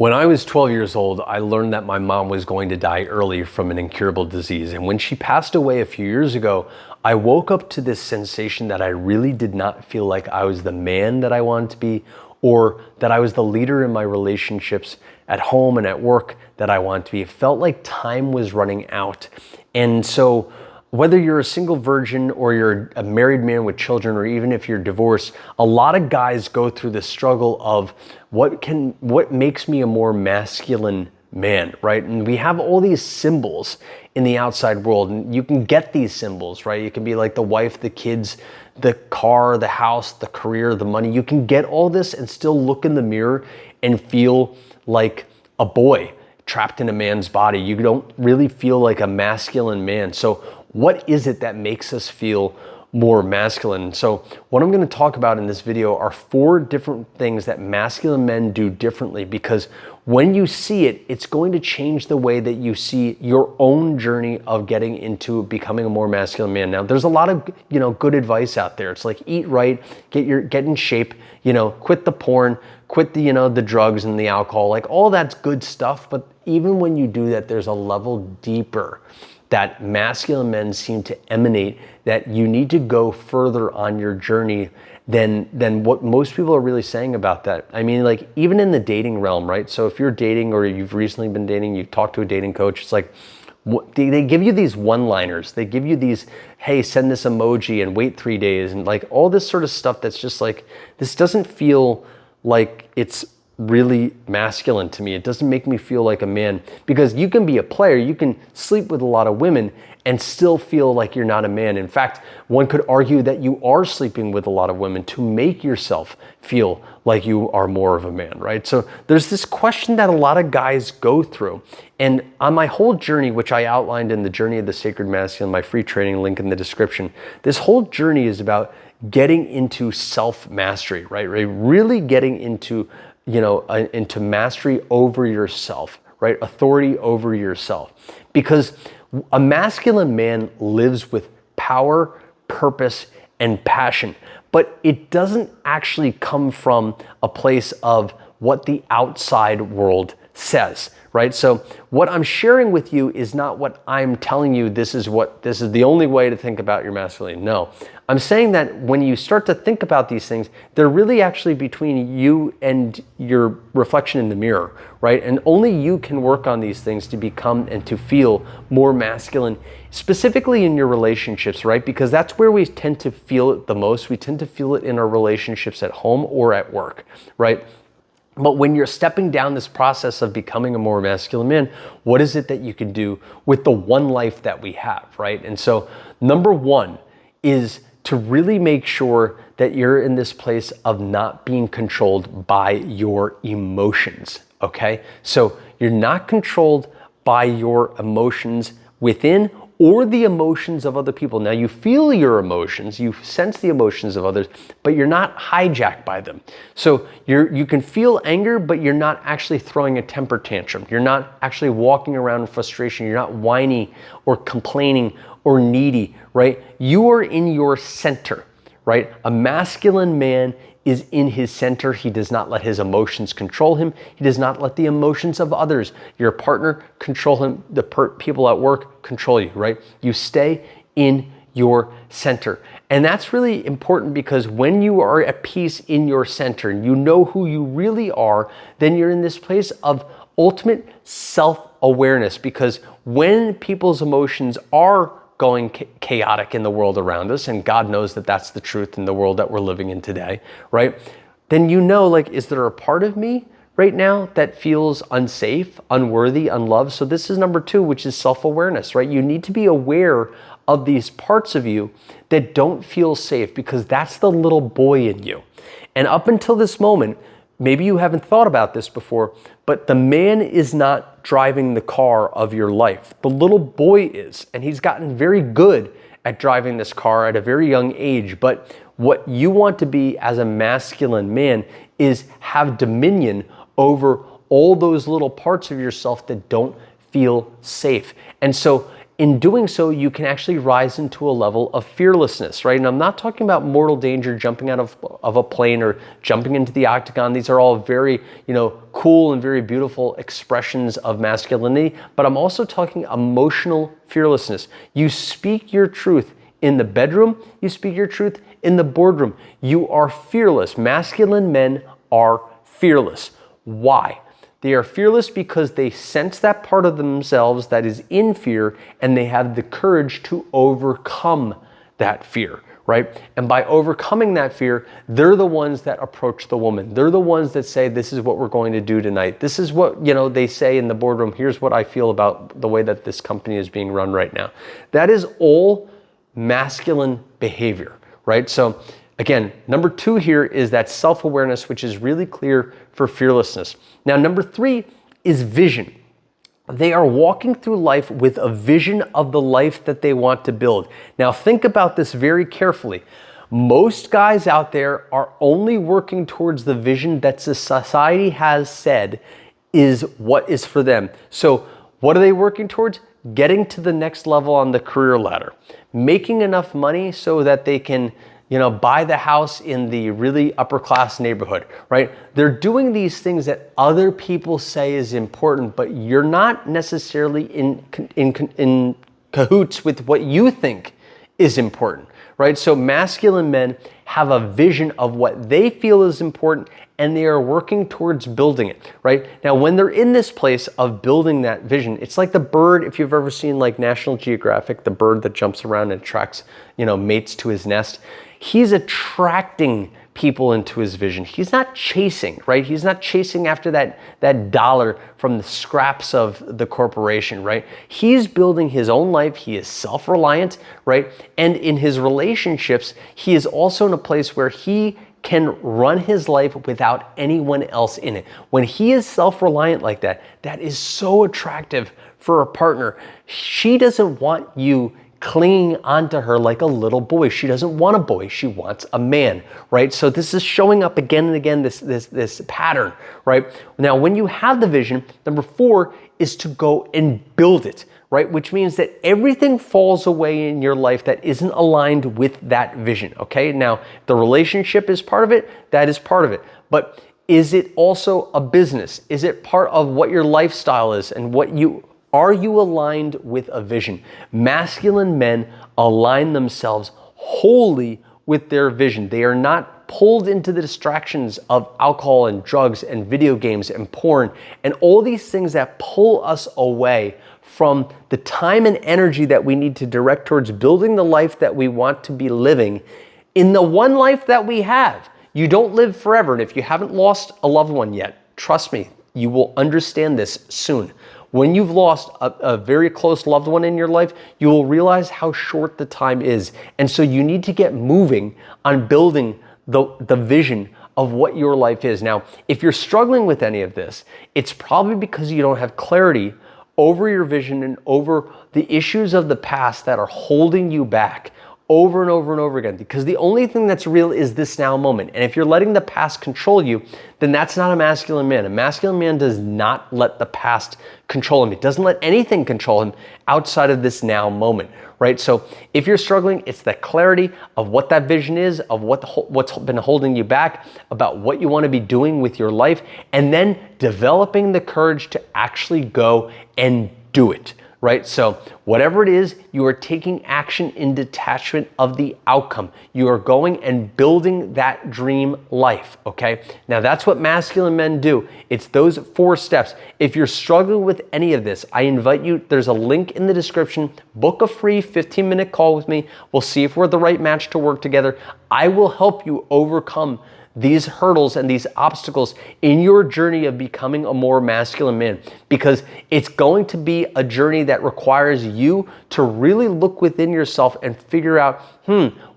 When I was 12 years old, I learned that my mom was going to die early from an incurable disease. And when she passed away a few years ago, I woke up to this sensation that I really did not feel like I was the man that I wanted to be, or that I was the leader in my relationships at home and at work that I wanted to be. It felt like time was running out. And so whether you're a single virgin or you're a married man with children, or even if you're divorced, a lot of guys go through the struggle of what makes me a more masculine man, right? And we have all these symbols in the outside world, and you can get these symbols, right? You can be like the wife, the kids, the car, the house, the career, the money. You can get all this and still look in the mirror and feel like a boy trapped in a man's body. You don't really feel like a masculine man. So what is it that makes us feel more masculine? So what I'm going to talk about in this video are 4 different things that masculine men do differently, because when you see it, it's going to change the way that you see your own journey of getting into becoming a more masculine man. Now, there's a lot of, good advice out there. It's like, eat right, get in shape, quit the porn, quit the drugs and the alcohol, like all that's good stuff. But even when you do that, there's a level deeper that masculine men seem to emanate, that you need to go further on your journey than what most people are really saying about that. I mean, like, even in the dating realm, right? So if you're dating or you've recently been dating, you talk to a dating coach, it's like, they give you these one-liners. They give you these, hey, send this emoji and wait 3 days, and like all this sort of stuff that's just like, this doesn't feel like it's really masculine to me. It doesn't make me feel like a man, because you can be a player, you can sleep with a lot of women and still feel like you're not a man. In fact, one could argue that you are sleeping with a lot of women to make yourself feel like you are more of a man, right? So there's this question that a lot of guys go through. And on my whole journey, which I outlined in the Journey of the Sacred Masculine, my free training, link in the description, this whole journey is about getting into self-mastery, right? Really getting into into mastery over yourself, right? Authority over yourself. Because a masculine man lives with power, purpose, and passion, but it doesn't actually come from a place of what the outside world says, right? So what I'm sharing with you is not what I'm telling you, this is the only way to think about your masculinity. No, I'm saying that when you start to think about these things, they're really actually between you and your reflection in the mirror, right? And only you can work on these things to become and to feel more masculine, specifically in your relationships, right? Because that's where we tend to feel it the most. We tend to feel it in our relationships at home or at work, right? But when you're stepping down this process of becoming a more masculine man, what is it that you can do with the one life that we have, right? And so number 1 is to really make sure that you're in this place of not being controlled by your emotions, okay? So you're not controlled by your emotions within or the emotions of other people. Now, you feel your emotions, you sense the emotions of others, but you're not hijacked by them. So you can feel anger, but you're not actually throwing a temper tantrum. You're not actually walking around in frustration. You're not whiny or complaining or needy, right? You are in your center, right? A masculine man is in his center. He does not let his emotions control him. He does not let the emotions of others, your partner, control him. The people at work control you, right? You stay in your center. And that's really important, because when you are at peace in your center and you know who you really are, then you're in this place of ultimate self-awareness. Because when people's emotions are going chaotic in the world around us, and God knows that that's the truth in the world that we're living in today, right? Then like, is there a part of me right now that feels unsafe, unworthy, unloved? So this is number 2, which is self-awareness, right? You need to be aware of these parts of you that don't feel safe, because that's the little boy in you. And up until this moment, maybe you haven't thought about this before, but the man is not driving the car of your life. The little boy is, and he's gotten very good at driving this car at a very young age. But what you want to be as a masculine man is have dominion over all those little parts of yourself that don't feel safe. And so in doing so, you can actually rise into a level of fearlessness, right? And I'm not talking about mortal danger, jumping out of a plane or jumping into the octagon. These are all very, cool and very beautiful expressions of masculinity. But I'm also talking emotional fearlessness. You speak your truth in the bedroom, you speak your truth in the boardroom. You are fearless. Masculine men are fearless. Why? They are fearless because they sense that part of themselves that is in fear, and they have the courage to overcome that fear, right? And by overcoming that fear, they're the ones that approach the woman. They're the ones that say, this is what we're going to do tonight. This is what, they say in the boardroom. Here's what I feel about the way that this company is being run right now. That is all masculine behavior, right? So again, number 2 here is that self-awareness, which is really clear for fearlessness. Now, number 3 is vision. They are walking through life with a vision of the life that they want to build. Now, think about this very carefully. Most guys out there are only working towards the vision that society has said is what is for them. So what are they working towards? Getting to the next level on the career ladder, making enough money so that they can buy the house in the really upper class neighborhood, right? They're doing these things that other people say is important, but you're not necessarily in cahoots with what you think is important, right? So masculine men have a vision of what they feel is important, and they are working towards building it, right? Now, when they're in this place of building that vision, it's like the bird, if you've ever seen like National Geographic, the bird that jumps around and attracts, mates to his nest. He's attracting people into his vision. He's not chasing, right? He's not chasing after that dollar from the scraps of the corporation, right? He's building his own life. He is self-reliant, right? And in his relationships, he is also in a place where he can run his life without anyone else in it. When he is self-reliant like that, that is so attractive for a partner. She doesn't want you clinging onto her like a little boy. She doesn't want a boy. She wants a man, right? So this is showing up again and again, this pattern, right? Now, when you have the vision, number 4 is to go and build it, right? Which means that everything falls away in your life that isn't aligned with that vision, okay? Now, the relationship is part of it. That is part of it. But is it also a business? Is it part of what your lifestyle is and are you aligned with a vision? Masculine men align themselves wholly with their vision. They are not pulled into the distractions of alcohol and drugs and video games and porn and all these things that pull us away from the time and energy that we need to direct towards building the life that we want to be living in the one life that we have. You don't live forever. And if you haven't lost a loved one yet, trust me, you will understand this soon. When you've lost a very close loved one in your life, you will realize how short the time is. And so you need to get moving on building the vision of what your life is. Now, if you're struggling with any of this, it's probably because you don't have clarity over your vision and over the issues of the past that are holding you back over and over and over again, because the only thing that's real is this now moment. And if you're letting the past control you, then that's not a masculine man. A masculine man does not let the past control him. It doesn't let anything control him outside of this now moment, right? So if you're struggling, it's the clarity of what that vision is, of what's been holding you back, about what you want to be doing with your life, and then developing the courage to actually go and do it. Right? So whatever it is, you are taking action in detachment of the outcome. You are going and building that dream life, okay? Now that's what masculine men do. It's those 4 steps. If you're struggling with any of this, I invite you, there's a link in the description, book a free 15-minute call with me. We'll see if we're the right match to work together. I will help you overcome these hurdles and these obstacles in your journey of becoming a more masculine man, because it's going to be a journey that requires you to really look within yourself and figure out,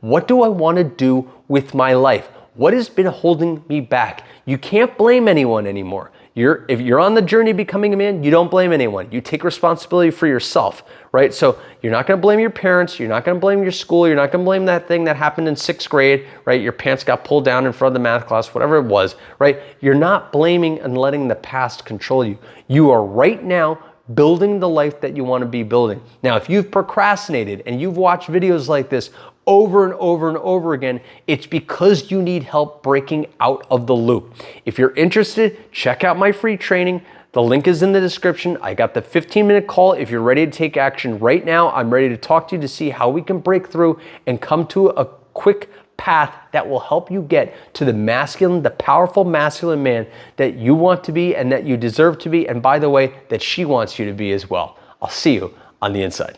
what do I want to do with my life? What has been holding me back? You can't blame anyone anymore. If you're on the journey of becoming a man, you don't blame anyone. You take responsibility for yourself, right? So you're not going to blame your parents. You're not going to blame your school. You're not going to blame that thing that happened in 6th grade, right? Your pants got pulled down in front of the math class, whatever it was, right? You're not blaming and letting the past control you. You are right now building the life that you want to be building. Now, if you've procrastinated and you've watched videos like this over and over and over again, it's because you need help breaking out of the loop. If you're interested, check out my free training. The link is in the description. I got the 15-minute call. If you're ready to take action right now, I'm ready to talk to you to see how we can break through and come to a quick path that will help you get to the masculine, the powerful masculine man that you want to be and that you deserve to be. And by the way, that she wants you to be as well. I'll see you on the inside.